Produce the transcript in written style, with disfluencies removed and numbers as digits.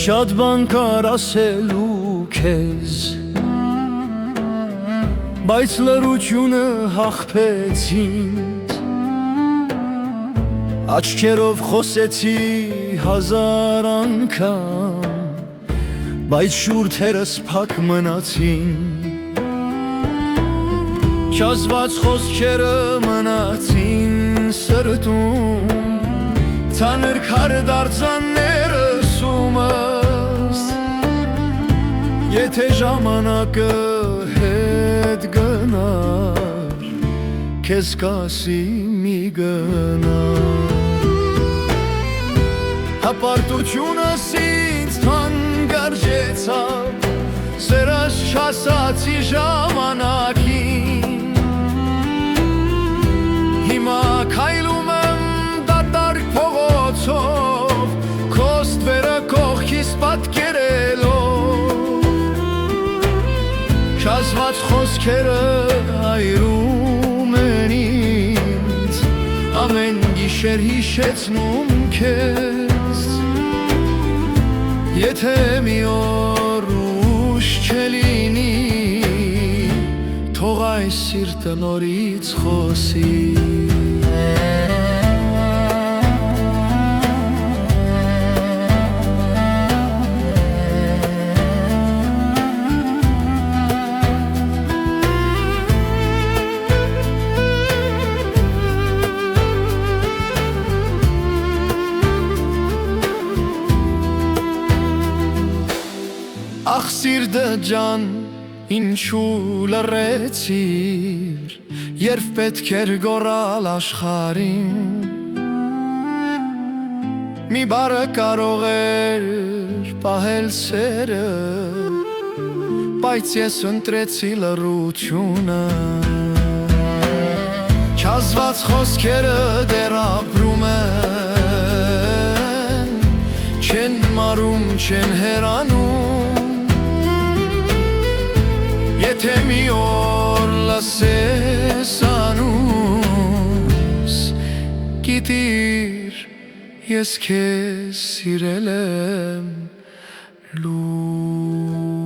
Շատ բան կար ասելու քեզ, բայց լռությունը հաղթեց ինձ, աչքերով խոսեցի հազար անգամ, բայց շուրթերս փակ մնացին, չասված խոսքերը մնացին սրտում, ցաներ քար դարձան ներսումս, եթե ժամանակը հետ գնար, քեզ կասի մի գնար, հպարտությունս ինձ թանկարժեցավ, սերս չասացի ժամանակին, հիմա քայլում եմ դատարկ փողոցով, քո ստվերը կողքիս պատկերելով, չասված խոսքերը այրում են ինձ, ամեն գիշեր հիշեցնում քեզ, եթե մի օր ուշ չլինի, թող այս սիրտը նորից խոսի։ Ախ սիրտը ջան, ինչու լռեցիր, երբ պետք էր գոռալ աշխարհին, մի բառը կարող էր պահել սերը, բայց ես ընտրեցի լռությունը, չասված խոսքերը դեռ ապրում են, չեն մարում, չեն հեռանում, եթե մի օր լսես անուս, գիտիր, ես քեզ սիրել եմ լու